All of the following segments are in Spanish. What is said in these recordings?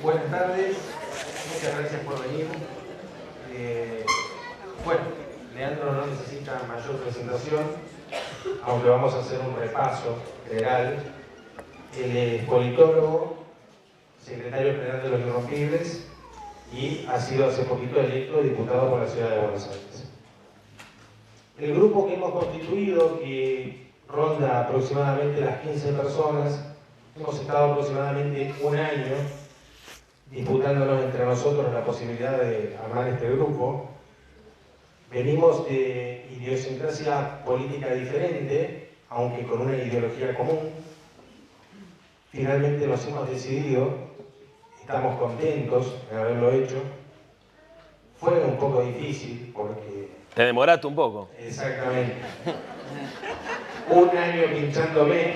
Buenas tardes, muchas gracias por venir. Bueno, Leandro no necesita mayor presentación, aunque vamos a hacer un repaso general. Él es politólogo, secretario general de los Irrompibles y ha sido hace poquito electo diputado por la ciudad de Buenos Aires. El grupo que hemos constituido, que ronda aproximadamente las 15 personas, hemos estado aproximadamente un año disputándonos entre nosotros la posibilidad de armar este grupo. Venimos de idiosincrasia política diferente, aunque con una ideología común. Finalmente nos hemos decidido, estamos contentos de haberlo hecho. Fue un poco difícil porque... Te demoraste un poco. Exactamente. Un año pinchándome,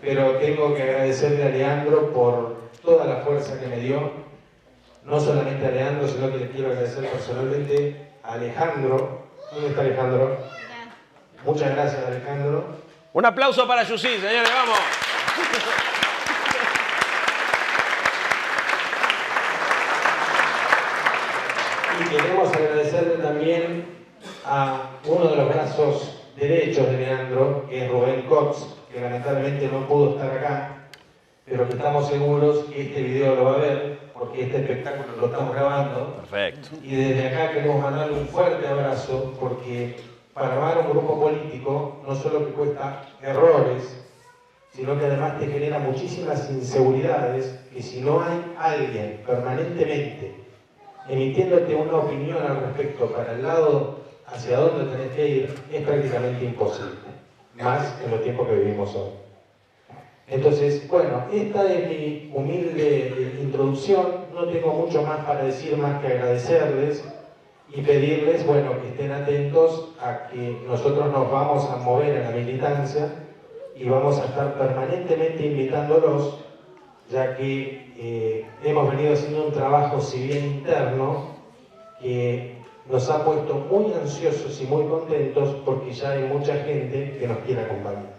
pero tengo que agradecerle a Leandro por toda la fuerza que me dio. No solamente a Leandro, sino que le quiero agradecer personalmente a Alejandro. ¿Dónde está Alejandro? Muchas gracias, Alejandro. Un aplauso para Yusí, señores, vamos. Y queremos agradecerle también a uno de los brazos derechos de Leandro, que es Rubén Cox, que lamentablemente no pudo estar acá, pero que estamos seguros que este video lo va a ver, porque este espectáculo lo estamos grabando. Perfecto. Y desde acá queremos mandarle un fuerte abrazo, porque para armar un grupo político no solo que cuesta errores, sino que además te genera muchísimas inseguridades, que si no hay alguien permanentemente emitiéndote una opinión al respecto para el lado hacia dónde tenés que ir, es prácticamente imposible, más en los tiempos que vivimos hoy. Entonces, bueno, esta es mi humilde introducción. No tengo mucho más para decir, más que agradecerles y pedirles, bueno, que estén atentos a que nosotros nos vamos a mover en la militancia y vamos a estar permanentemente invitándolos, ya que hemos venido haciendo un trabajo, si bien interno, que nos ha puesto muy ansiosos y muy contentos porque ya hay mucha gente que nos quiere acompañar.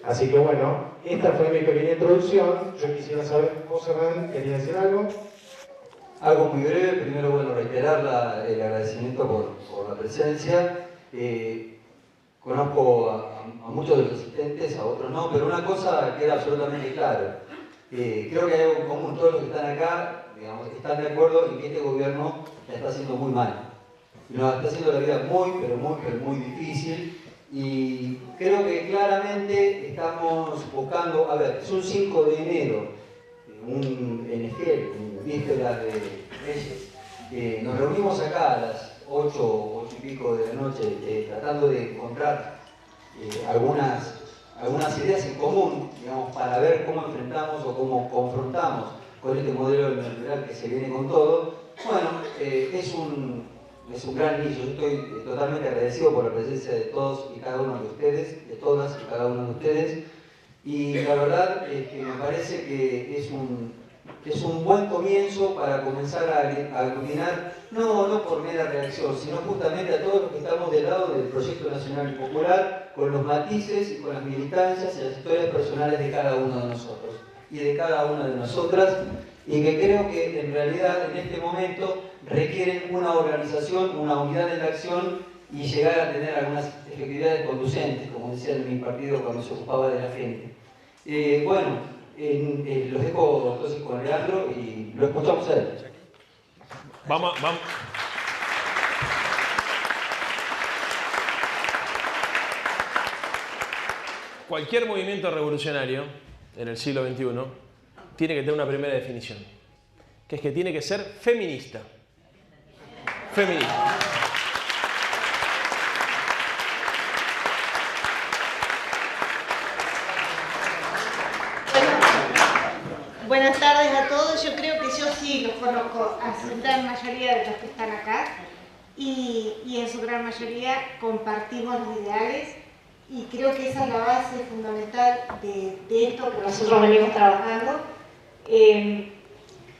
Así que bueno, esta fue mi pequeña introducción. Yo quisiera saber, vos, Hernán, ¿querías decir algo? Algo muy breve. Primero, bueno, reiterar el agradecimiento por la presencia. Conozco a muchos de los asistentes, a otros no, pero una cosa queda absolutamente clara. Creo que hay algo en común. Todos los que están acá, digamos, están de acuerdo en que este gobierno la está haciendo muy mal. Y nos está haciendo la vida muy difícil. Y creo que claramente estamos buscando, a ver, es un 5 de enero, un NGL, un víspera de Reyes. Nos reunimos acá a las 8 y pico de la noche, tratando de encontrar algunas ideas en común, digamos, para ver cómo enfrentamos o cómo confrontamos con este modelo neoliberal que se viene con todo. Bueno, es un gran inicio. Yo estoy totalmente agradecido por la presencia de todos y cada uno de ustedes, de todas y cada uno de ustedes. Y la verdad es que me parece que es un buen comienzo para comenzar a aglutinar, no por mera reacción, sino justamente a todos los que estamos del lado del Proyecto Nacional y Popular, con los matices y con las militancias y las historias personales de cada uno de nosotros y de cada una de nosotras, y que creo que en realidad en este momento requieren una organización, una unidad en la acción y llegar a tener algunas efectividades conducentes, como decía en mi partido cuando se ocupaba de la gente. Bueno, los dejo entonces con Leandro y lo escuchamos a él. Vamos. Cualquier movimiento revolucionario en el siglo XXI tiene que tener una primera definición, que es que tiene que ser feminista. Feminista. Buenas tardes a todos. Yo creo que yo sí los conozco a su gran mayoría de los que están acá y en su gran mayoría compartimos los ideales y creo que esa es la base fundamental de esto que nosotros venimos trabajando.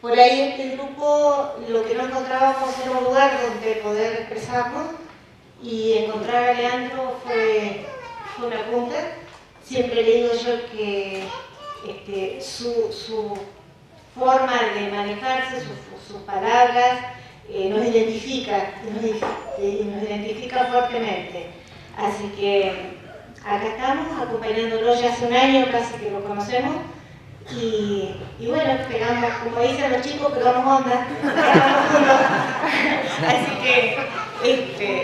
Por ahí este grupo lo que no encontrábamos era un lugar donde poder expresarnos y encontrar a Leandro fue una punta. Siempre le digo yo que su forma de manejarse, sus palabras, nos identifica fuertemente. Así que acá estamos acompañándolo ya hace un año, casi que lo conocemos. Y bueno, pegamos, como dicen los chicos, pegamos onda. Así que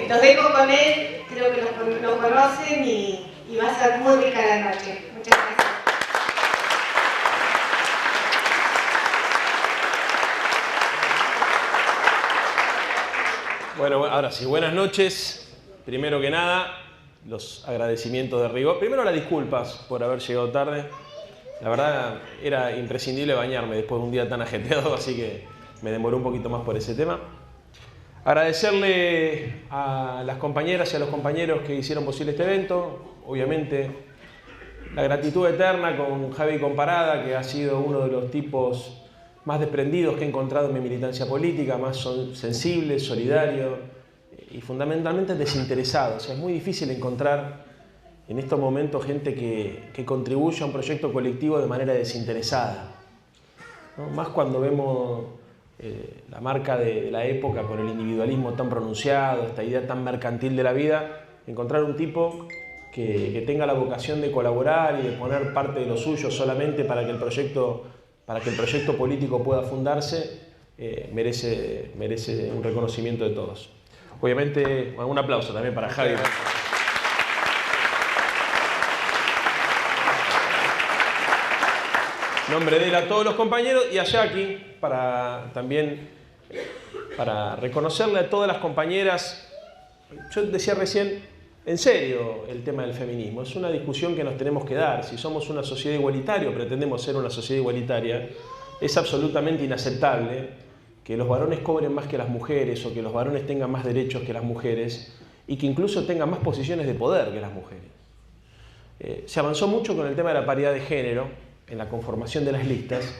los dejo con él, creo que lo conocen y va a ser muy rica la noche. Muchas gracias. Bueno, ahora sí, buenas noches. Primero que nada, los agradecimientos de rigor. Primero las disculpas por haber llegado tarde. La verdad era imprescindible bañarme después de un día tan ajetreado, así que me demoré un poquito más por ese tema. Agradecerle a las compañeras y a los compañeros que hicieron posible este evento. Obviamente, la gratitud eterna con Javi Comparada, que ha sido uno de los tipos más desprendidos que he encontrado en mi militancia política, más sensible, solidario y fundamentalmente desinteresado. O sea, es muy difícil encontrar en estos momentos gente que contribuya a un proyecto colectivo de manera desinteresada, ¿no? Más cuando vemos la marca de la época con el individualismo tan pronunciado, esta idea tan mercantil de la vida, encontrar un tipo que tenga la vocación de colaborar y de poner parte de lo suyo solamente para que el proyecto político pueda fundarse, merece un reconocimiento de todos. Obviamente, un aplauso también para Javi. En nombre de él a todos los compañeros y a Jackie, para reconocerle a todas las compañeras. Yo decía recién, en serio, el tema del feminismo. Es una discusión que nos tenemos que dar. Si somos una sociedad igualitaria o pretendemos ser una sociedad igualitaria, es absolutamente inaceptable que los varones cobren más que las mujeres o que los varones tengan más derechos que las mujeres y que incluso tengan más posiciones de poder que las mujeres. Se avanzó mucho con el tema de la paridad de género en la conformación de las listas.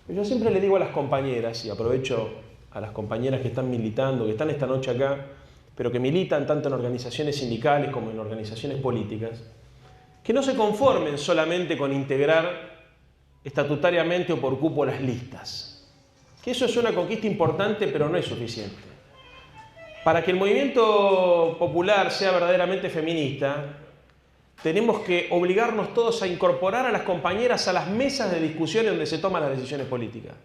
Yo siempre le digo a las compañeras, y aprovecho a las compañeras que están militando, que están esta noche acá, pero que militan tanto en organizaciones sindicales como en organizaciones políticas, que no se conformen solamente con integrar estatutariamente o por cupo las listas. Que eso es una conquista importante, pero no es suficiente. Para que el movimiento popular sea verdaderamente feminista, tenemos que obligarnos todos a incorporar a las compañeras a las mesas de discusiones donde se toman las decisiones políticas.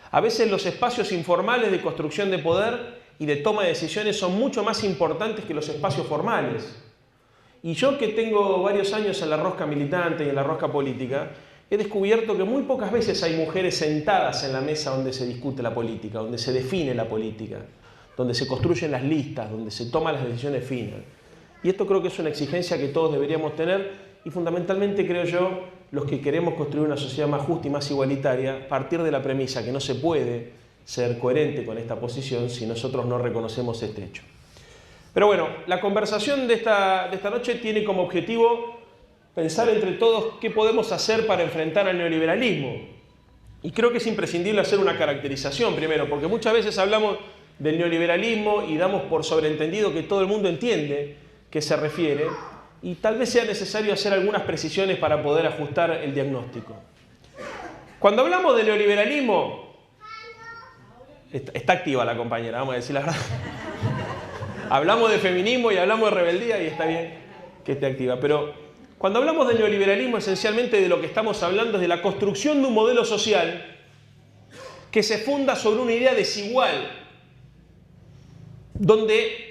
A veces los espacios informales de construcción de poder y de toma de decisiones son mucho más importantes que los espacios formales. Y yo, que tengo varios años en la rosca militante y en la rosca política, he descubierto que muy pocas veces hay mujeres sentadas en la mesa donde se discute la política, donde se define la política, donde se construyen las listas, donde se toman las decisiones finas. Y esto creo que es una exigencia que todos deberíamos tener y fundamentalmente, creo yo, los que queremos construir una sociedad más justa y más igualitaria, partir de la premisa que no se puede ser coherente con esta posición si nosotros no reconocemos este hecho. Pero bueno, la conversación de esta noche tiene como objetivo pensar entre todos qué podemos hacer para enfrentar al neoliberalismo. Y creo que es imprescindible hacer una caracterización primero, porque muchas veces hablamos del neoliberalismo y damos por sobreentendido que todo el mundo entiende qué se refiere, y tal vez sea necesario hacer algunas precisiones para poder ajustar el diagnóstico. Cuando hablamos de neoliberalismo, está activa la compañera, vamos a decir la verdad. Hablamos de feminismo y hablamos de rebeldía y está bien que esté activa, pero cuando hablamos de neoliberalismo, esencialmente de lo que estamos hablando es de la construcción de un modelo social que se funda sobre una idea desigual, donde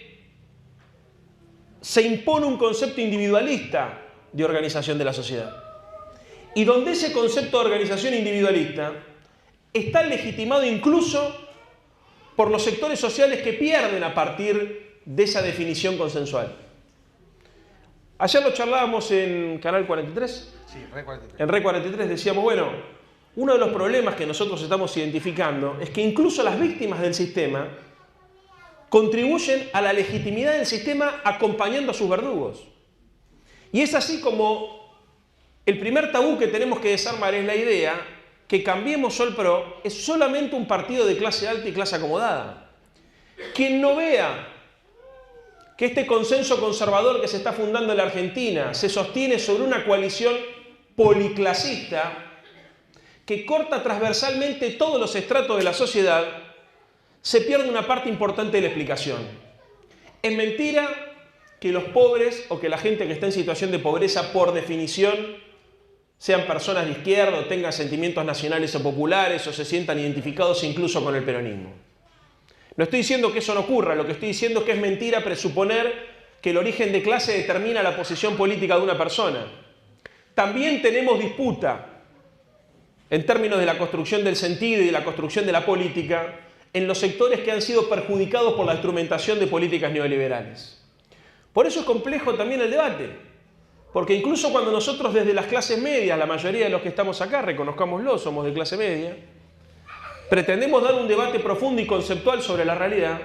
se impone un concepto individualista de organización de la sociedad. Y donde ese concepto de organización individualista está legitimado incluso por los sectores sociales que pierden a partir de esa definición consensual. Ayer lo charlábamos en Canal 43. Sí, Red 43. En Red 43 decíamos, bueno, uno de los problemas que nosotros estamos identificando es que incluso las víctimas del sistema contribuyen a la legitimidad del sistema acompañando a sus verdugos. Y es así como el primer tabú que tenemos que desarmar es la idea que Cambiemos Sol Pro es solamente un partido de clase alta y clase acomodada. Quien no vea que este consenso conservador que se está fundando en la Argentina se sostiene sobre una coalición policlasista que corta transversalmente todos los estratos de la sociedad, se pierde una parte importante de la explicación. Es mentira que los pobres o que la gente que está en situación de pobreza, por definición, sean personas de izquierda o tengan sentimientos nacionales o populares o se sientan identificados incluso con el peronismo. No estoy diciendo que eso no ocurra, lo que estoy diciendo es que es mentira presuponer que el origen de clase determina la posición política de una persona. También tenemos disputa en términos de la construcción del sentido y de la construcción de la política en los sectores que han sido perjudicados por la instrumentación de políticas neoliberales. Por eso es complejo también el debate. Porque incluso cuando nosotros desde las clases medias, la mayoría de los que estamos acá, reconozcámoslo, somos de clase media, pretendemos dar un debate profundo y conceptual sobre la realidad,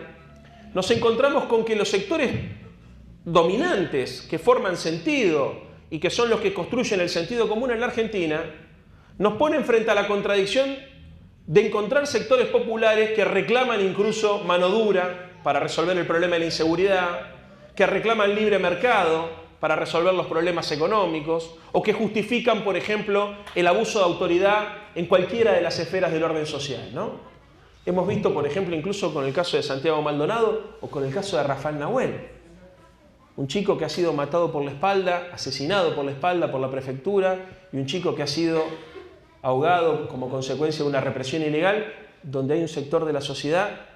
nos encontramos con que los sectores dominantes que forman sentido y que son los que construyen el sentido común en la Argentina, nos ponen frente a la contradicción de encontrar sectores populares que reclaman incluso mano dura para resolver el problema de la inseguridad, que reclaman libre mercado para resolver los problemas económicos, o que justifican, por ejemplo, el abuso de autoridad en cualquiera de las esferas del orden social, ¿no? Hemos visto, por ejemplo, incluso con el caso de Santiago Maldonado o con el caso de Rafael Nahuel, un chico que ha sido matado por la espalda, asesinado por la espalda por la prefectura, y un chico que ha sido ahogado como consecuencia de una represión ilegal, donde hay un sector de la sociedad,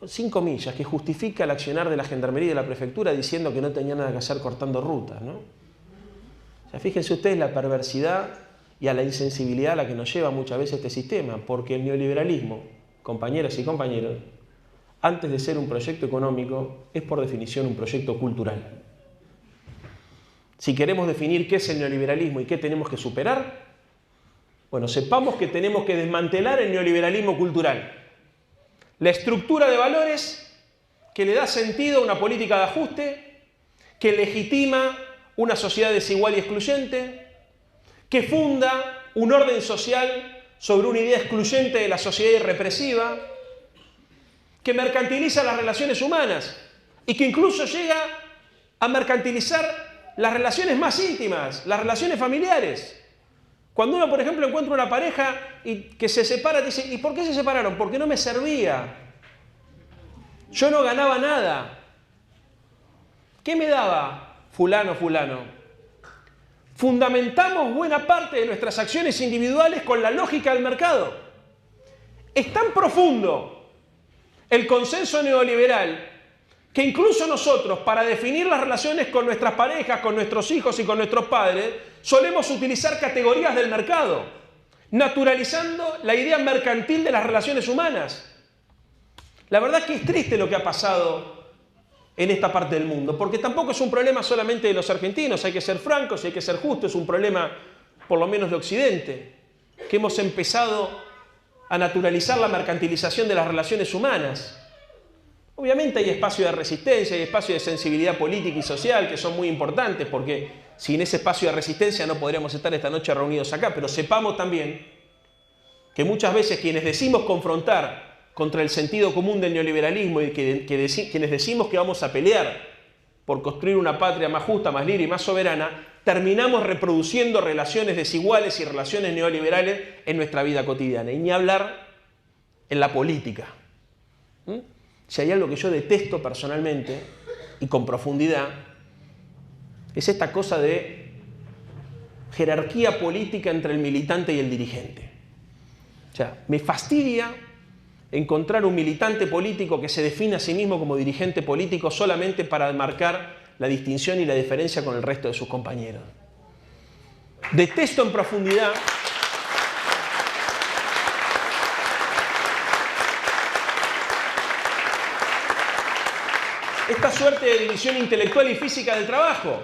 sin comillas, que justifica el accionar de la Gendarmería y de la Prefectura diciendo que no tenía nada que hacer cortando rutas, ¿no? O sea, fíjense ustedes la perversidad y a la insensibilidad a la que nos lleva muchas veces este sistema, porque el neoliberalismo, compañeras y compañeros, antes de ser un proyecto económico, es por definición un proyecto cultural. Si queremos definir qué es el neoliberalismo y qué tenemos que superar, bueno, sepamos que tenemos que desmantelar el neoliberalismo cultural. La estructura de valores que le da sentido a una política de ajuste, que legitima una sociedad desigual y excluyente, que funda un orden social sobre una idea excluyente de la sociedad y represiva, que mercantiliza las relaciones humanas y que incluso llega a mercantilizar las relaciones más íntimas, las relaciones familiares. Cuando uno, por ejemplo, encuentra una pareja y que se separa, dice, ¿y por qué se separaron? Porque no me servía. Yo no ganaba nada. ¿Qué me daba fulano, fulano? Fundamentamos buena parte de nuestras acciones individuales con la lógica del mercado. Es tan profundo el consenso neoliberal que incluso nosotros, para definir las relaciones con nuestras parejas, con nuestros hijos y con nuestros padres, solemos utilizar categorías del mercado, naturalizando la idea mercantil de las relaciones humanas. La verdad que es triste lo que ha pasado en esta parte del mundo, porque tampoco es un problema solamente de los argentinos, hay que ser francos y hay que ser justos, es un problema por lo menos de Occidente, que hemos empezado a naturalizar la mercantilización de las relaciones humanas. Obviamente hay espacio de resistencia, hay espacio de sensibilidad política y social que son muy importantes, porque sin ese espacio de resistencia no podríamos estar esta noche reunidos acá, pero sepamos también que muchas veces quienes decimos confrontar contra el sentido común del neoliberalismo y quienes decimos que vamos a pelear por construir una patria más justa, más libre y más soberana, terminamos reproduciendo relaciones desiguales y relaciones neoliberales en nuestra vida cotidiana. Y ni hablar en la política. Si hay algo que yo detesto personalmente y con profundidad, es esta cosa de jerarquía política entre el militante y el dirigente. O sea, me fastidia encontrar un militante político que se define a sí mismo como dirigente político solamente para marcar la distinción y la diferencia con el resto de sus compañeros. Detesto en profundidad esta suerte de división intelectual y física del trabajo,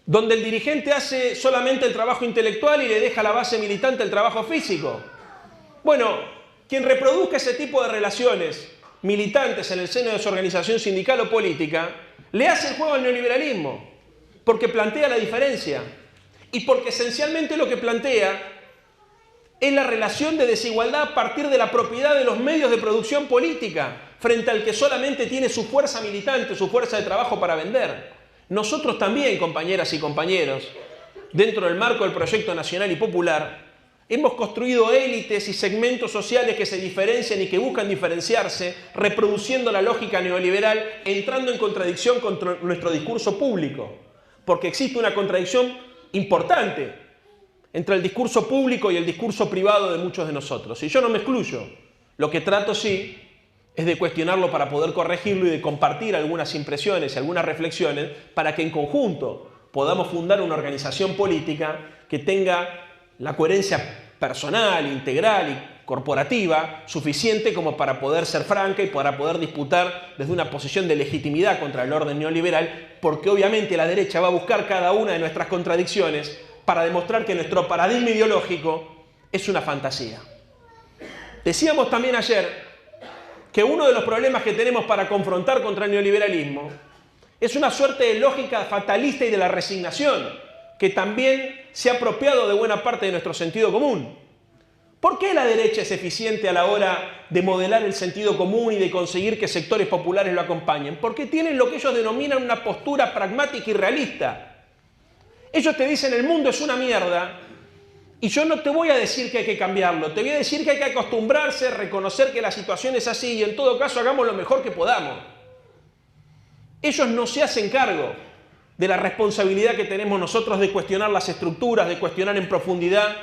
donde el dirigente hace solamente el trabajo intelectual y le deja a la base militante el trabajo físico. Bueno, quien reproduzca ese tipo de relaciones militantes en el seno de su organización sindical o política, le hace el juego al neoliberalismo, porque plantea la diferencia y porque esencialmente lo que plantea es la relación de desigualdad a partir de la propiedad de los medios de producción política frente al que solamente tiene su fuerza militante, su fuerza de trabajo para vender. Nosotros también, compañeras y compañeros, dentro del marco del proyecto nacional y popular, Hemos construido élites y segmentos sociales que se diferencian y que buscan diferenciarse, reproduciendo la lógica neoliberal, entrando en contradicción con nuestro discurso público. Porque existe una contradicción importante entre el discurso público y el discurso privado de muchos de nosotros. Y yo no me excluyo. Lo que trato sí es de cuestionarlo para poder corregirlo y de compartir algunas impresiones y algunas reflexiones para que en conjunto podamos fundar una organización política que tenga la coherencia personal, integral y corporativa suficiente como para poder ser franca y para poder disputar desde una posición de legitimidad contra el orden neoliberal, porque obviamente la derecha va a buscar cada una de nuestras contradicciones para demostrar que nuestro paradigma ideológico es una fantasía. Decíamos también ayer que uno de los problemas que tenemos para confrontar contra el neoliberalismo es una suerte de lógica fatalista y de la resignación, que también se ha apropiado de buena parte de nuestro sentido común. ¿Por qué la derecha es eficiente a la hora de modelar el sentido común y de conseguir que sectores populares lo acompañen? Porque tienen lo que ellos denominan una postura pragmática y realista. Ellos te dicen el mundo es una mierda y yo no te voy a decir que hay que cambiarlo, te voy a decir que hay que acostumbrarse, reconocer que la situación es así y en todo caso hagamos lo mejor que podamos. Ellos no se hacen cargo de la responsabilidad que tenemos nosotros de cuestionar las estructuras, de cuestionar en profundidad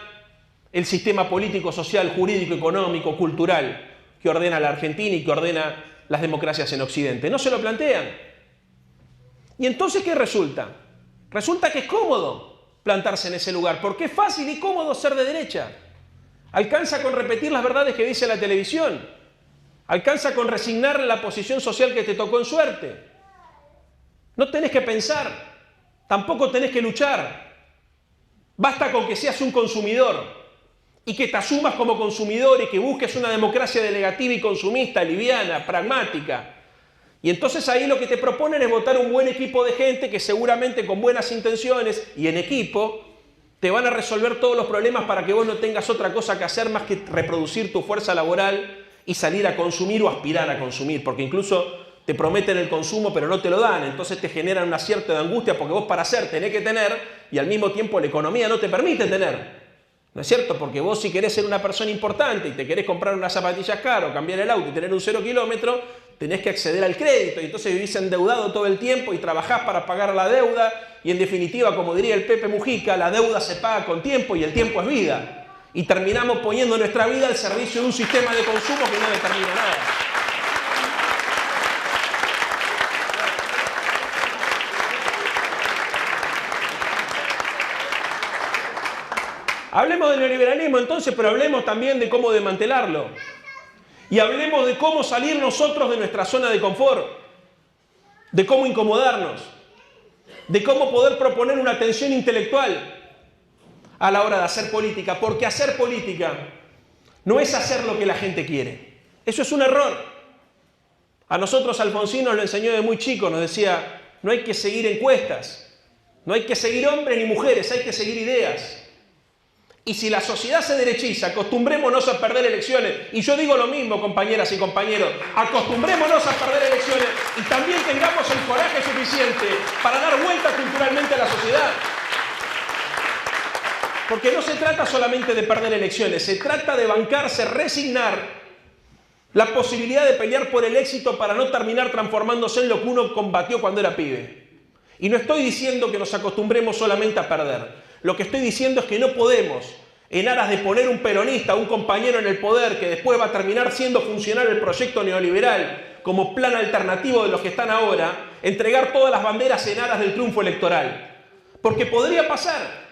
el sistema político, social, jurídico, económico, cultural que ordena la Argentina y que ordena las democracias en Occidente. No se lo plantean. ¿Y entonces qué resulta? Resulta que es cómodo plantarse en ese lugar, porque es fácil y cómodo ser de derecha. Alcanza con repetir las verdades que dice la televisión. Alcanza con resignar la posición social que te tocó en suerte. No tenés que pensar, tampoco tenés que luchar. Basta con que seas un consumidor y que te asumas como consumidor y que busques una democracia delegativa y consumista, liviana, pragmática. Y entonces ahí lo que te proponen es votar un buen equipo de gente que seguramente con buenas intenciones y en equipo te van a resolver todos los problemas para que vos no tengas otra cosa que hacer más que reproducir tu fuerza laboral y salir a consumir o aspirar a consumir, porque incluso te prometen el consumo pero no te lo dan, entonces te generan una cierta angustia porque vos para hacer tenés que tener y al mismo tiempo la economía no te permite tener. ¿No es cierto? Porque vos si querés ser una persona importante y te querés comprar unas zapatillas caras o cambiar el auto y tener un 0 kilómetro, tenés que acceder al crédito y entonces vivís endeudado todo el tiempo y trabajás para pagar la deuda y en definitiva, como diría el Pepe Mujica, la deuda se paga con tiempo y el tiempo es vida. Y terminamos poniendo nuestra vida al servicio de un sistema de consumo que no determina nada. Hablemos del neoliberalismo entonces, pero hablemos también de cómo desmantelarlo. Y hablemos de cómo salir nosotros de nuestra zona de confort, de cómo incomodarnos, de cómo poder proponer una tensión intelectual a la hora de hacer política, porque hacer política no es hacer lo que la gente quiere. Eso es un error. A nosotros Alfonsín nos lo enseñó de muy chico, nos decía, no hay que seguir encuestas, no hay que seguir hombres ni mujeres, hay que seguir ideas. Y si la sociedad se derechiza, acostumbrémonos a perder elecciones. Y yo digo lo mismo, compañeras y compañeros, acostumbrémonos a perder elecciones y también tengamos el coraje suficiente para dar vuelta culturalmente a la sociedad. Porque no se trata solamente de perder elecciones, se trata de bancarse, resignar la posibilidad de pelear por el éxito para no terminar transformándose en lo que uno combatió cuando era pibe. Y no estoy diciendo que nos acostumbremos solamente a perder. Lo que estoy diciendo es que no podemos, en aras de poner un peronista, un compañero en el poder que después va a terminar siendo funcional el proyecto neoliberal como plan alternativo de los que están ahora, entregar todas las banderas en aras del triunfo electoral. Porque podría pasar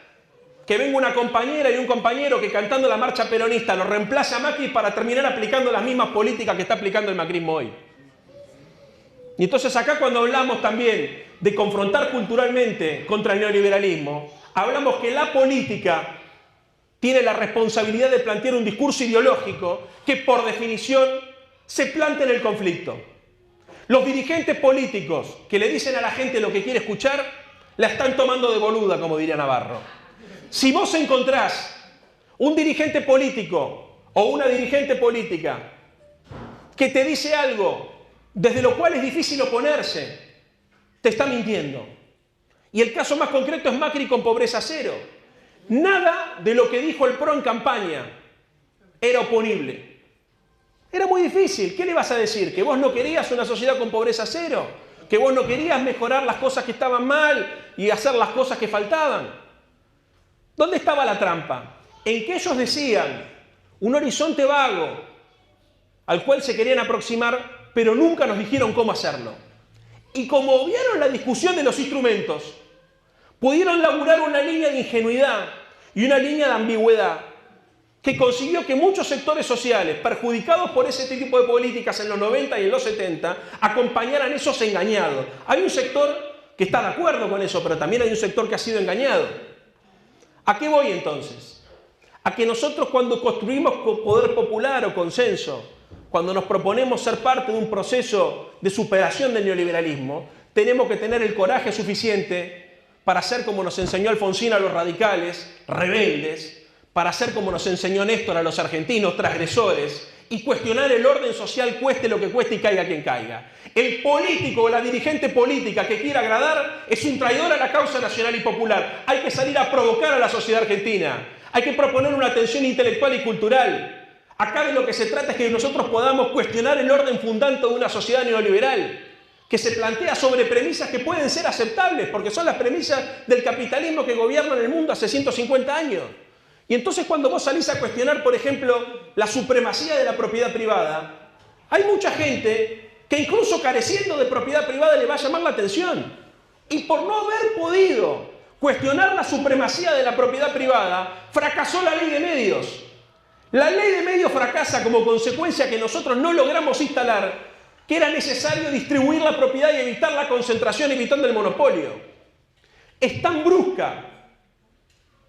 que venga una compañera y un compañero que cantando la marcha peronista lo reemplace a Macri para terminar aplicando las mismas políticas que está aplicando el macrismo hoy. Y entonces acá cuando hablamos también de confrontar culturalmente contra el neoliberalismo, hablamos que la política tiene la responsabilidad de plantear un discurso ideológico que por definición se plante en el conflicto. Los dirigentes políticos que le dicen a la gente lo que quiere escuchar, la están tomando de boluda, como diría Navarro. Si vos encontrás un dirigente político o una dirigente política que te dice algo desde lo cual es difícil oponerse, te está mintiendo. Y el caso más concreto es Macri con pobreza cero. Nada de lo que dijo el PRO en campaña era oponible. Era muy difícil. ¿Qué le vas a decir? ¿Que vos no querías una sociedad con pobreza cero? ¿Que vos no querías mejorar las cosas que estaban mal y hacer las cosas que faltaban? ¿Dónde estaba la trampa? En que ellos decían un horizonte vago al cual se querían aproximar, pero nunca nos dijeron cómo hacerlo. Y como obviaron la discusión de los instrumentos, pudieron laburar una línea de ingenuidad y una línea de ambigüedad que consiguió que muchos sectores sociales, perjudicados por ese tipo de políticas en los 90 y en los 70, acompañaran esos engañados. Hay un sector que está de acuerdo con eso, pero también hay un sector que ha sido engañado. ¿A qué voy entonces? A que nosotros, cuando construimos poder popular o consenso, cuando nos proponemos ser parte de un proceso de superación del neoliberalismo, tenemos que tener el coraje suficiente para ser, como nos enseñó Alfonsín, a los radicales, rebeldes, para ser, como nos enseñó Néstor, a los argentinos, transgresores, y cuestionar el orden social, cueste lo que cueste y caiga quien caiga. El político o la dirigente política que quiera agradar es un traidor a la causa nacional y popular. Hay que salir a provocar a la sociedad argentina. Hay que proponer una tensión intelectual y cultural. Acá de lo que se trata es que nosotros podamos cuestionar el orden fundante de una sociedad neoliberal, que se plantea sobre premisas que pueden ser aceptables, porque son las premisas del capitalismo que gobierna en el mundo hace 150 años. Y entonces cuando vos salís a cuestionar, por ejemplo, la supremacía de la propiedad privada, hay mucha gente que incluso careciendo de propiedad privada le va a llamar la atención. Y por no haber podido cuestionar la supremacía de la propiedad privada, fracasó la ley de medios. La ley de medios fracasa como consecuencia que nosotros no logramos instalar que era necesario distribuir la propiedad y evitar la concentración, evitando el monopolio. Es tan brusca,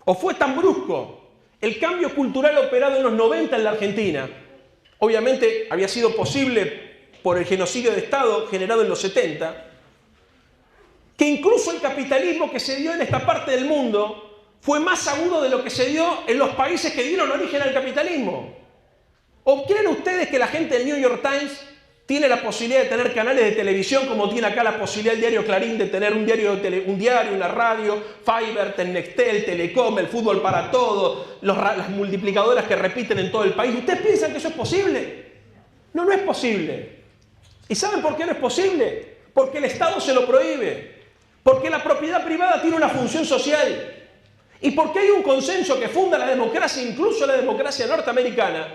o fue tan brusco, el cambio cultural operado en los 90 en la Argentina. Obviamente había sido posible por el genocidio de Estado generado en los 70, que incluso el capitalismo que se dio en esta parte del mundo fue más agudo de lo que se dio en los países que dieron origen al capitalismo. ¿O creen ustedes que la gente del New York Times tiene la posibilidad de tener canales de televisión como tiene acá la posibilidad el diario Clarín de tener un diario, una radio, Fiverr, Nextel, Telecom, el fútbol para todos, las multiplicadoras que repiten en todo el país? ¿Ustedes piensan que eso es posible? No, no es posible. ¿Y saben por qué no es posible? Porque el Estado se lo prohíbe. Porque la propiedad privada tiene una función social. Y porque hay un consenso que funda la democracia, incluso la democracia norteamericana,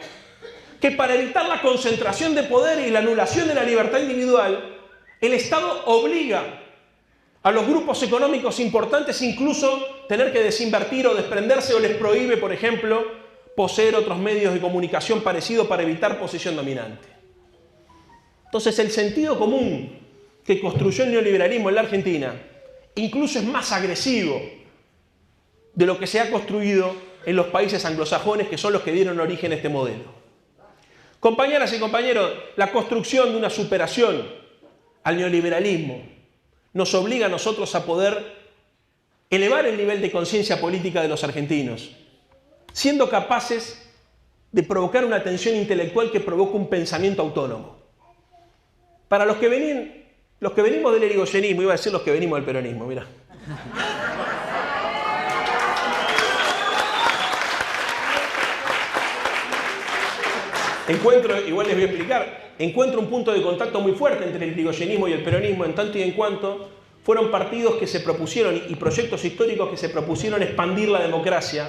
que para evitar la concentración de poder y la anulación de la libertad individual, el Estado obliga a los grupos económicos importantes incluso tener que desinvertir o desprenderse, o les prohíbe, por ejemplo, poseer otros medios de comunicación parecidos para evitar posición dominante. Entonces, el sentido común que construyó el neoliberalismo en la Argentina incluso es más agresivo de lo que se ha construido en los países anglosajones, que son los que dieron origen a este modelo. Compañeras y compañeros, la construcción de una superación al neoliberalismo nos obliga a nosotros a poder elevar el nivel de conciencia política de los argentinos, siendo capaces de provocar una tensión intelectual que provoque un pensamiento autónomo. Para los que venimos del irigoyenismo, iba a decir los que venimos del peronismo, mirá. Igual les voy a explicar, encuentro un punto de contacto muy fuerte entre el irigoyenismo y el peronismo, en tanto y en cuanto fueron partidos que se propusieron y proyectos históricos que se propusieron expandir la democracia,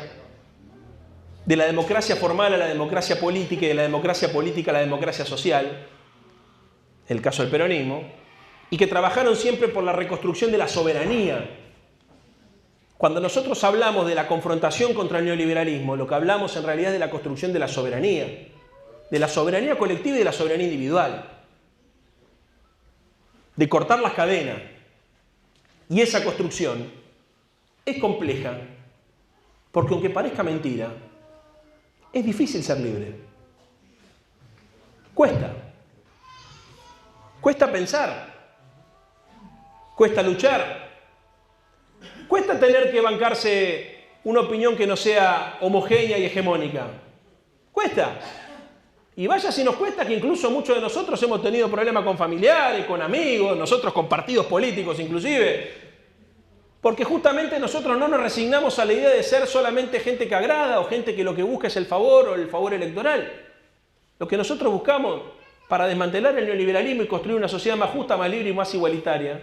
de la democracia formal a la democracia política y de la democracia política a la democracia social, el caso del peronismo, y que trabajaron siempre por la reconstrucción de la soberanía. Cuando nosotros hablamos de la confrontación contra el neoliberalismo, lo que hablamos en realidad es de la construcción de la soberanía colectiva y de la soberanía individual, de cortar las cadenas. Y esa construcción es compleja, porque aunque parezca mentira, es difícil ser libre. Cuesta pensar, cuesta luchar, cuesta tener que bancarse una opinión que no sea homogénea y hegemónica. Cuesta. Y vaya si nos cuesta, que incluso muchos de nosotros hemos tenido problemas con familiares, con amigos, nosotros con partidos políticos inclusive. Porque justamente nosotros no nos resignamos a la idea de ser solamente gente que agrada o gente que lo que busca es el favor o el favor electoral. Lo que nosotros buscamos para desmantelar el neoliberalismo y construir una sociedad más justa, más libre y más igualitaria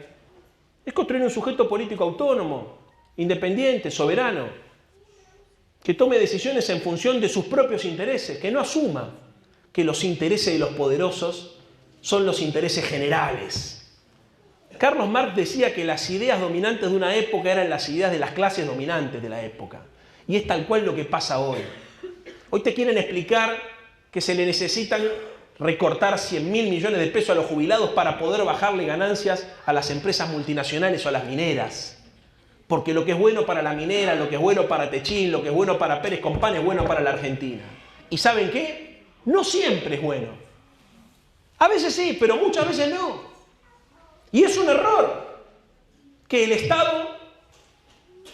es construir un sujeto político autónomo, independiente, soberano, que tome decisiones en función de sus propios intereses, que no asuma que los intereses de los poderosos son los intereses generales. Carlos Marx decía que las ideas dominantes de una época eran las ideas de las clases dominantes de la época. Y es tal cual lo que pasa hoy. Hoy te quieren explicar que se le necesitan recortar 100.000 millones de pesos a los jubilados para poder bajarle ganancias a las empresas multinacionales o a las mineras. Porque lo que es bueno para la minera, lo que es bueno para Techín, lo que es bueno para Pérez Compán es bueno para la Argentina. ¿Y saben qué? No siempre es bueno. A veces sí, pero muchas veces no. Y es un error que el Estado,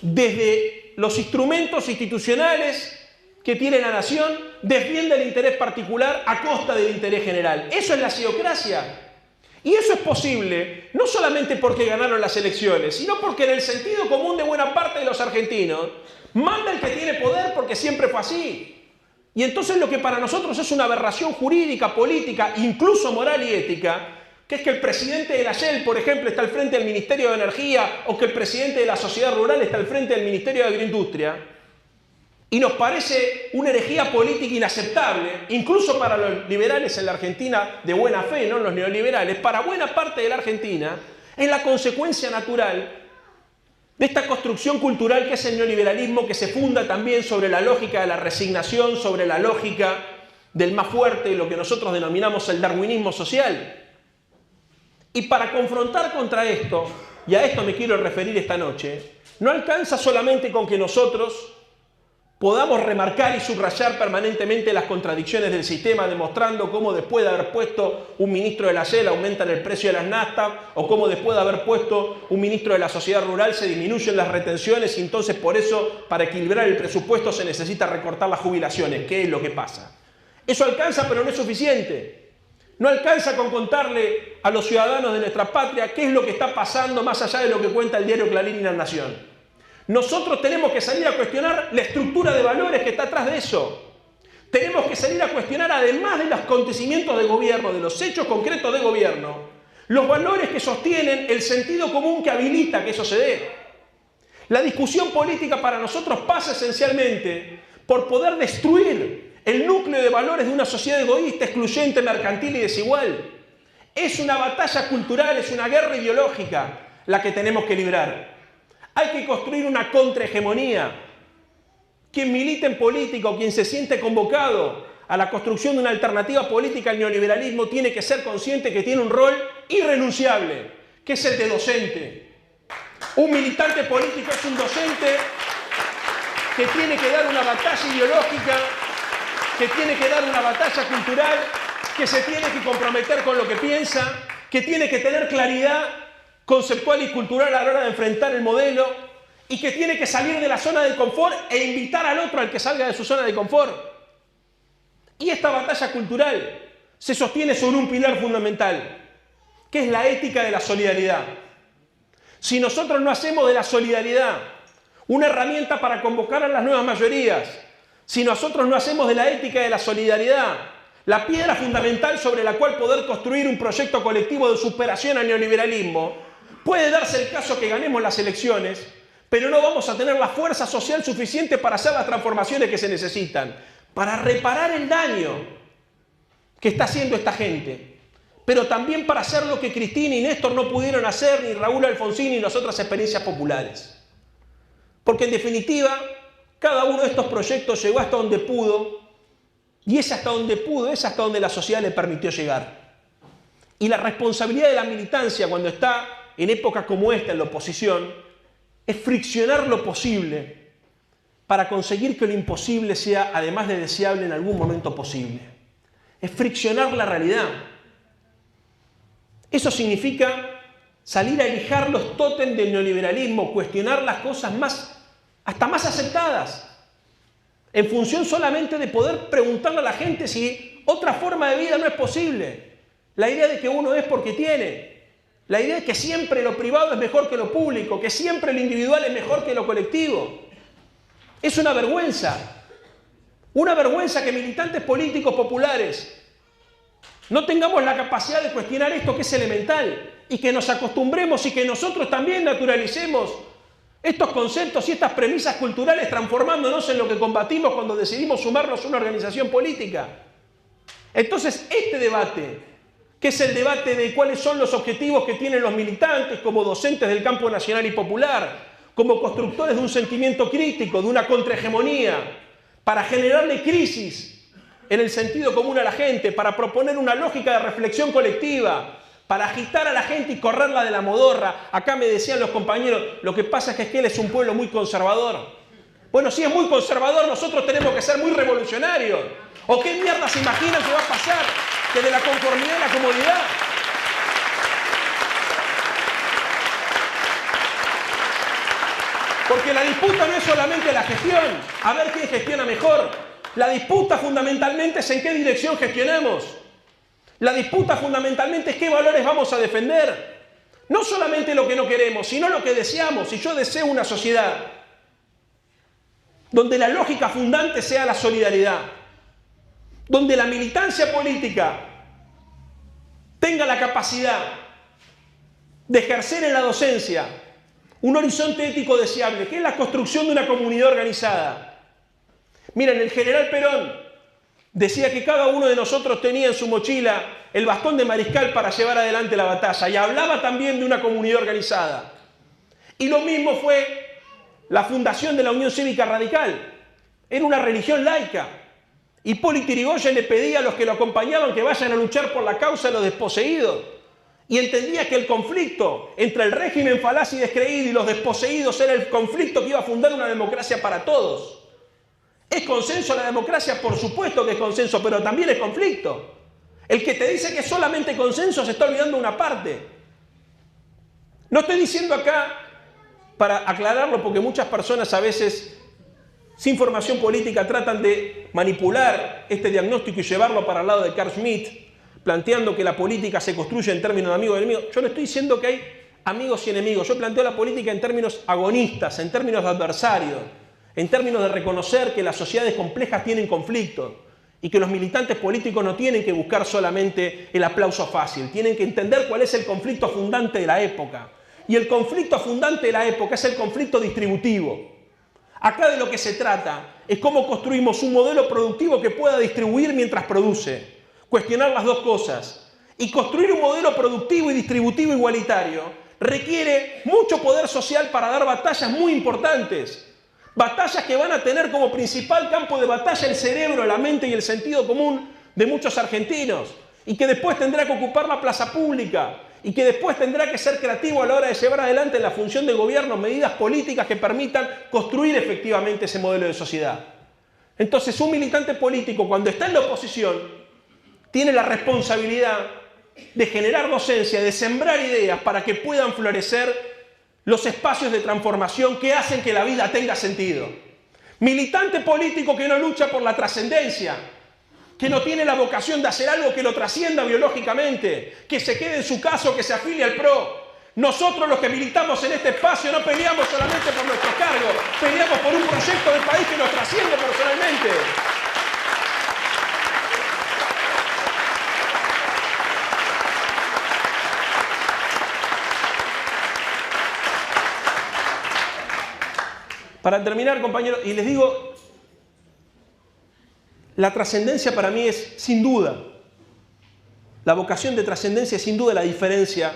desde los instrumentos institucionales que tiene la nación, defienda el interés particular a costa del interés general. Eso es la ciocracia. Y eso es posible no solamente porque ganaron las elecciones, sino porque en el sentido común de buena parte de los argentinos manda el que tiene poder porque siempre fue así. Y entonces lo que para nosotros es una aberración jurídica, política, incluso moral y ética, que es que el presidente de la Shell, por ejemplo, está al frente del Ministerio de Energía o que el presidente de la Sociedad Rural está al frente del Ministerio de Agroindustria, y nos parece una herejía política inaceptable, incluso para los liberales en la Argentina de buena fe, no los neoliberales, para buena parte de la Argentina, es la consecuencia natural de esta construcción cultural que es el neoliberalismo, que se funda también sobre la lógica de la resignación, sobre la lógica del más fuerte, lo que nosotros denominamos el darwinismo social. Y para confrontar contra esto, y a esto me quiero referir esta noche, no alcanza solamente con que nosotros podamos remarcar y subrayar permanentemente las contradicciones del sistema, demostrando cómo después de haber puesto un ministro de la Shell aumentan el precio de las naftas, o cómo después de haber puesto un ministro de la Sociedad Rural se disminuyen las retenciones y entonces por eso, para equilibrar el presupuesto, se necesita recortar las jubilaciones. ¿Qué es lo que pasa? Eso alcanza, pero no es suficiente. No alcanza con contarle a los ciudadanos de nuestra patria qué es lo que está pasando más allá de lo que cuenta el diario Clarín y La Nación. Nosotros tenemos que salir a cuestionar la estructura de valores que está atrás de eso. Tenemos que salir a cuestionar, además de los acontecimientos de gobierno, de los hechos concretos de gobierno, los valores que sostienen el sentido común que habilita que eso se dé. La discusión política para nosotros pasa esencialmente por poder destruir el núcleo de valores de una sociedad egoísta, excluyente, mercantil y desigual. Es una batalla cultural, es una guerra ideológica la que tenemos que librar. Hay que construir una contrahegemonía. Quien milita en política o quien se siente convocado a la construcción de una alternativa política al neoliberalismo tiene que ser consciente que tiene un rol irrenunciable, que es el de docente. Un militante político es un docente que tiene que dar una batalla ideológica, que tiene que dar una batalla cultural, que se tiene que comprometer con lo que piensa, que tiene que tener claridad conceptual y cultural a la hora de enfrentar el modelo y que tiene que salir de la zona de confort e invitar al otro al que salga de su zona de confort. Y esta batalla cultural se sostiene sobre un pilar fundamental, que es la ética de la solidaridad. Si nosotros no hacemos de la solidaridad una herramienta para convocar a las nuevas mayorías, si nosotros no hacemos de la ética de la solidaridad la piedra fundamental sobre la cual poder construir un proyecto colectivo de superación al neoliberalismo, puede darse el caso que ganemos las elecciones, pero no vamos a tener la fuerza social suficiente para hacer las transformaciones que se necesitan, para reparar el daño que está haciendo esta gente, pero también para hacer lo que Cristina y Néstor no pudieron hacer, ni Raúl Alfonsín, ni las otras experiencias populares. Porque en definitiva, cada uno de estos proyectos llegó hasta donde pudo, y es hasta donde pudo, es hasta donde la sociedad le permitió llegar. Y la responsabilidad de la militancia cuando está en épocas como esta en la oposición es friccionar lo posible para conseguir que lo imposible sea, además de deseable, en algún momento posible. Es friccionar la realidad. Eso significa salir a lijar los tótems del neoliberalismo, cuestionar las cosas hasta más aceptadas, en función solamente de poder preguntarle a la gente si otra forma de vida no es posible. La idea de que uno es porque tiene, La idea es que siempre lo privado es mejor que lo público, que siempre lo individual es mejor que lo colectivo. Es una vergüenza. Una vergüenza que militantes políticos populares no tengamos la capacidad de cuestionar esto que es elemental y que nos acostumbremos y que nosotros también naturalicemos estos conceptos y estas premisas culturales transformándonos en lo que combatimos cuando decidimos sumarnos a una organización política. Entonces, este debate, que es el debate de cuáles son los objetivos que tienen los militantes como docentes del campo nacional y popular, como constructores de un sentimiento crítico, de una contrahegemonía, para generarle crisis en el sentido común a la gente, para proponer una lógica de reflexión colectiva, para agitar a la gente y correrla de la modorra. Acá me decían los compañeros, lo que pasa es que Esquel es un pueblo muy conservador. Bueno, si es muy conservador, nosotros tenemos que ser muy revolucionarios. ¿O qué mierda se imaginan que va a pasar desde la conformidad y la comodidad? Porque la disputa no es solamente la gestión, a ver quién gestiona mejor. La disputa fundamentalmente es en qué dirección gestionamos. La disputa fundamentalmente es qué valores vamos a defender. No solamente lo que no queremos, sino lo que deseamos. Y yo deseo una sociedad donde la lógica fundante sea la solidaridad, donde la militancia política tenga la capacidad de ejercer en la docencia un horizonte ético deseable, que es la construcción de una comunidad organizada. Miren, el general Perón decía que cada uno de nosotros tenía en su mochila el bastón de mariscal para llevar adelante la batalla, y hablaba también de una comunidad organizada. Y lo mismo fue la fundación de la Unión Cívica Radical. Era una religión laica. Hipólito Yrigoyen le pedía a los que lo acompañaban que vayan a luchar por la causa de los desposeídos. Y entendía que el conflicto entre el régimen falaz y descreído y los desposeídos era el conflicto que iba a fundar una democracia para todos. ¿Es consenso la democracia? Por supuesto que es consenso, pero también es conflicto. El que te dice que es solamente consenso se está olvidando una parte. No estoy diciendo acá, para aclararlo, porque muchas personas a veces, sin formación política, tratan de manipular este diagnóstico y llevarlo para el lado de Carl Schmitt, planteando que la política se construye en términos de amigos y enemigos. Yo no estoy diciendo que hay amigos y enemigos. Yo planteo la política en términos agonistas, en términos de adversarios, en términos de reconocer que las sociedades complejas tienen conflicto y que los militantes políticos no tienen que buscar solamente el aplauso fácil, tienen que entender cuál es el conflicto fundante de la época. Y el conflicto fundante de la época es el conflicto distributivo. Acá de lo que se trata es cómo construimos un modelo productivo que pueda distribuir mientras produce. Cuestionar las dos cosas. Y construir un modelo productivo y distributivo igualitario requiere mucho poder social para dar batallas muy importantes. Batallas que van a tener como principal campo de batalla el cerebro, la mente y el sentido común de muchos argentinos. Y que después tendrá que ocupar la plaza pública. Y que después tendrá que ser creativo a la hora de llevar adelante en la función de gobierno medidas políticas que permitan construir efectivamente ese modelo de sociedad. Entonces, un militante político, cuando está en la oposición, tiene la responsabilidad de generar docencia, de sembrar ideas para que puedan florecer los espacios de transformación que hacen que la vida tenga sentido. Militante político que no lucha por la trascendencia, que no tiene la vocación de hacer algo que lo trascienda biológicamente, que se quede en su caso, que se afilie al PRO. Nosotros los que militamos en este espacio no peleamos solamente por nuestro cargo, peleamos por un proyecto del país que nos trasciende personalmente. Para terminar, compañeros, y les digo, la trascendencia para mí es, sin duda, la vocación de trascendencia es sin duda la diferencia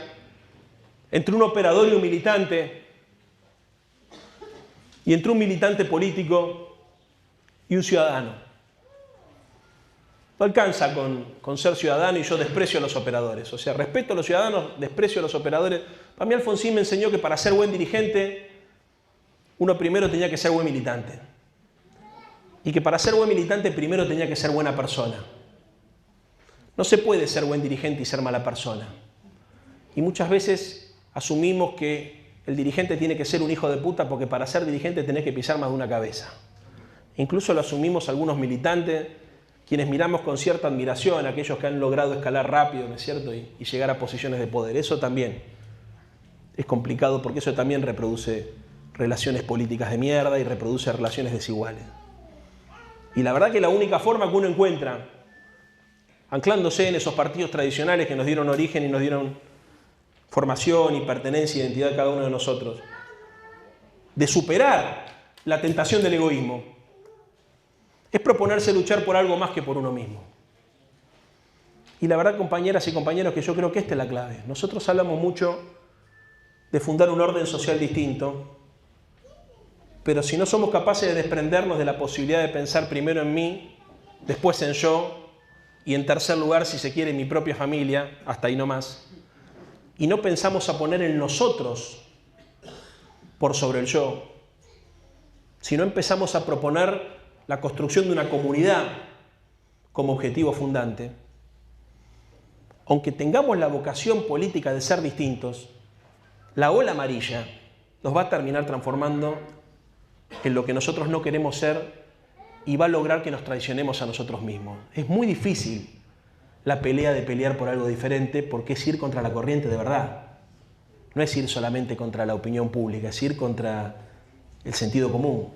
entre un operador y un militante, y entre un militante político y un ciudadano. No alcanza con ser ciudadano y yo desprecio a los operadores. O sea, respeto a los ciudadanos, desprecio a los operadores. Para mí Alfonsín me enseñó que para ser buen dirigente, uno primero tenía que ser buen militante. Y que para ser buen militante primero tenía que ser buena persona. No se puede ser buen dirigente y ser mala persona. Y muchas veces asumimos que el dirigente tiene que ser un hijo de puta porque para ser dirigente tenés que pisar más de una cabeza. Incluso lo asumimos algunos militantes, quienes miramos con cierta admiración a aquellos que han logrado escalar rápido, ¿no es cierto? Y llegar a posiciones de poder. Eso también es complicado porque eso también reproduce relaciones políticas de mierda y reproduce relaciones desiguales. Y la verdad que la única forma que uno encuentra, anclándose en esos partidos tradicionales que nos dieron origen y nos dieron formación y pertenencia e identidad a cada uno de nosotros, de superar la tentación del egoísmo, es proponerse luchar por algo más que por uno mismo. Y la verdad, compañeras y compañeros, que yo creo que esta es la clave. Nosotros hablamos mucho de fundar un orden social distinto, pero si no somos capaces de desprendernos de la posibilidad de pensar primero en mí, después en yo, y en tercer lugar, si se quiere, en mi propia familia, hasta ahí nomás, y no pensamos a poner el nosotros por sobre el yo, si no empezamos a proponer la construcción de una comunidad como objetivo fundante, aunque tengamos la vocación política de ser distintos, la ola amarilla nos va a terminar transformando en lo que nosotros no queremos ser y va a lograr que nos traicionemos a nosotros mismos. Es muy difícil la pelea de pelear por algo diferente porque es ir contra la corriente de verdad. No es ir solamente contra la opinión pública, es ir contra el sentido común.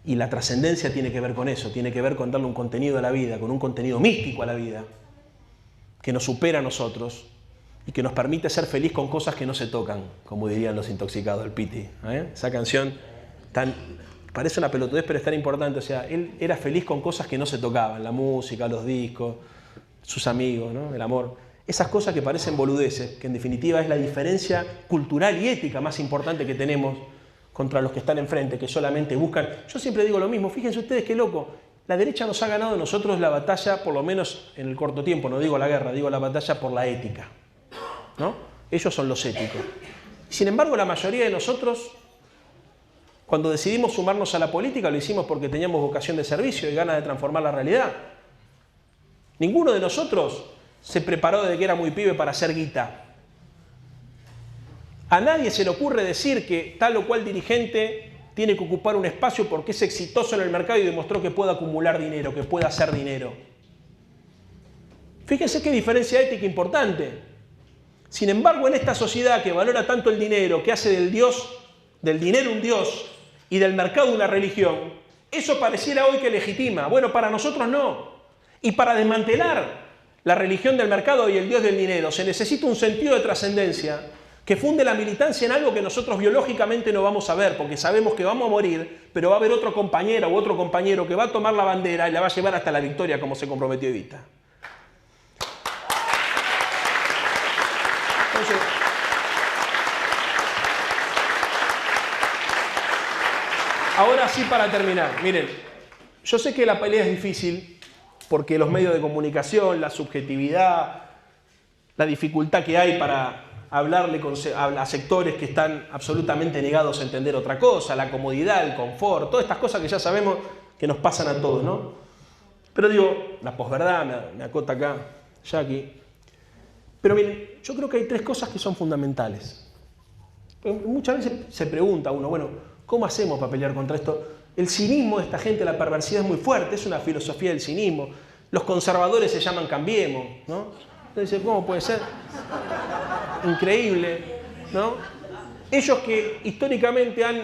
Y la trascendencia tiene que ver con eso, tiene que ver con darle un contenido a la vida, con un contenido místico a la vida, que nos supera a nosotros y que nos permite ser feliz con cosas que no se tocan, como dirían los intoxicados, el Piti. Esa canción parece una pelotudez, pero es tan importante. O sea, él era feliz con cosas que no se tocaban, la música, los discos, sus amigos, ¿no? El amor. Esas cosas que parecen boludeces, que en definitiva es la diferencia cultural y ética más importante que tenemos contra los que están enfrente, que solamente buscan... Yo siempre digo lo mismo, fíjense ustedes qué loco, la derecha nos ha ganado de nosotros la batalla, por lo menos en el corto tiempo, no digo la guerra, digo la batalla por la ética, ¿no? Ellos son los éticos. Sin embargo, la mayoría de nosotros, cuando decidimos sumarnos a la política, lo hicimos porque teníamos vocación de servicio y ganas de transformar la realidad. Ninguno de nosotros se preparó desde que era muy pibe para hacer guita. A nadie se le ocurre decir que tal o cual dirigente tiene que ocupar un espacio porque es exitoso en el mercado y demostró que puede acumular dinero, que puede hacer dinero. Fíjense qué diferencia ética importante. Sin embargo, en esta sociedad que valora tanto el dinero, que hace del dinero un dios y del mercado una religión, eso pareciera hoy que legitima. Bueno, para nosotros no. Y para desmantelar la religión del mercado y el dios del dinero se necesita un sentido de trascendencia que funde la militancia en algo que nosotros biológicamente no vamos a ver, porque sabemos que vamos a morir, pero va a haber otro compañero u otro compañero que va a tomar la bandera y la va a llevar hasta la victoria como se comprometió Evita. Entonces, ahora sí, para terminar, miren, yo sé que la pelea es difícil porque los medios de comunicación, la subjetividad, la dificultad que hay para hablarle a sectores que están absolutamente negados a entender otra cosa, la comodidad, el confort, todas estas cosas que ya sabemos que nos pasan a todos, ¿no? Pero digo, la posverdad, me acota acá, Jackie. Pero miren, yo creo que hay tres cosas que son fundamentales. Muchas veces se pregunta uno, bueno, ¿cómo hacemos para pelear contra esto? El cinismo de esta gente, la perversidad es muy fuerte, es una filosofía del cinismo. Los conservadores se llaman Cambiemos, ¿no? Entonces, ¿cómo puede ser? Increíble, ¿no? Ellos que históricamente han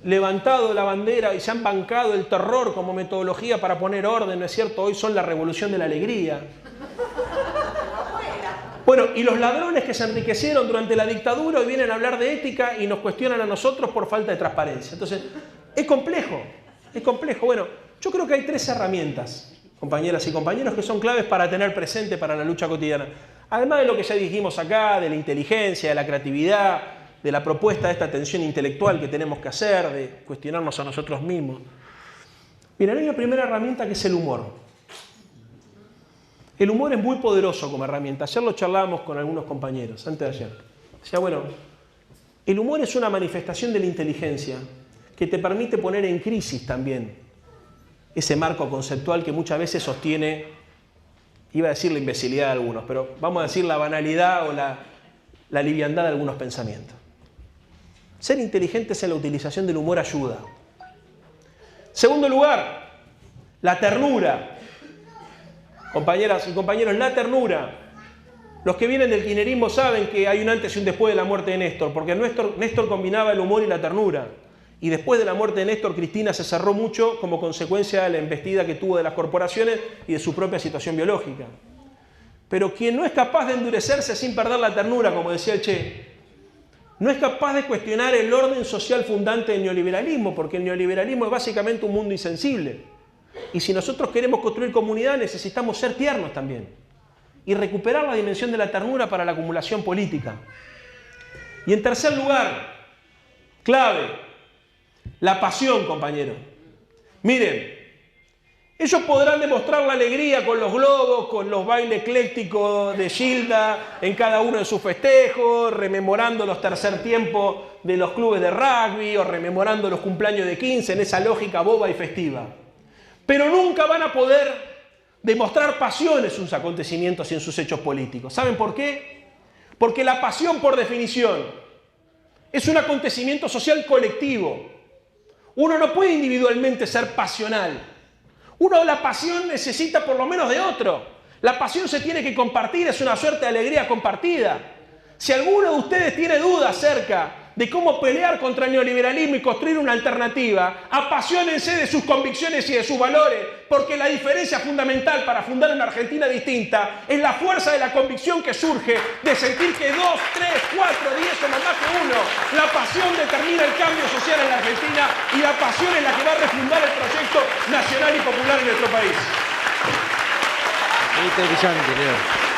levantado la bandera y se han bancado el terror como metodología para poner orden, ¿no es cierto? Hoy son la revolución de la alegría. Bueno, y los ladrones que se enriquecieron durante la dictadura hoy vienen a hablar de ética y nos cuestionan a nosotros por falta de transparencia. Entonces, es complejo, es complejo. Bueno, yo creo que hay tres herramientas, compañeras y compañeros, que son claves para tener presente para la lucha cotidiana. Además de lo que ya dijimos acá, de la inteligencia, de la creatividad, de la propuesta de esta tensión intelectual que tenemos que hacer, de cuestionarnos a nosotros mismos. Miren, hay una primera herramienta que es el humor. El humor es muy poderoso como herramienta. Ayer lo charlábamos con algunos compañeros, antes de ayer. O sea, bueno, el humor es una manifestación de la inteligencia que te permite poner en crisis también ese marco conceptual que muchas veces sostiene, iba a decir la imbecilidad de algunos, pero vamos a decir la banalidad o la liviandad de algunos pensamientos. Ser inteligentes en la utilización del humor ayuda. Segundo lugar, la ternura. Compañeras y compañeros, la ternura. Los que vienen del kirchnerismo saben que hay un antes y un después de la muerte de Néstor, porque Néstor combinaba el humor y la ternura. Y después de la muerte de Néstor, Cristina se cerró mucho como consecuencia de la embestida que tuvo de las corporaciones y de su propia situación biológica. Pero quien no es capaz de endurecerse sin perder la ternura, como decía el Che, no es capaz de cuestionar el orden social fundante del neoliberalismo, porque el neoliberalismo es básicamente un mundo insensible. Y si nosotros queremos construir comunidad, necesitamos ser tiernos también y recuperar la dimensión de la ternura para la acumulación política. Y en tercer lugar, clave, la pasión, compañeros. Miren, ellos podrán demostrar la alegría con los globos, con los bailes eclécticos de Gilda en cada uno de sus festejos, rememorando los tercer tiempos de los clubes de rugby o rememorando los cumpleaños de 15 en esa lógica boba y festiva. Pero nunca van a poder demostrar pasión en sus acontecimientos y en sus hechos políticos. ¿Saben por qué? Porque la pasión, por definición, es un acontecimiento social colectivo. Uno no puede individualmente ser pasional. La pasión necesita por lo menos de otro. La pasión se tiene que compartir, es una suerte de alegría compartida. Si alguno de ustedes tiene dudas acerca de cómo pelear contra el neoliberalismo y construir una alternativa, apasionense de sus convicciones y de sus valores, porque la diferencia fundamental para fundar una Argentina distinta es la fuerza de la convicción que surge de sentir que 2, 3, 4, 10 somos más que uno. La pasión determina el cambio social en la Argentina y la pasión es la que va a refundar el proyecto nacional y popular en nuestro país. Brillante, Leo.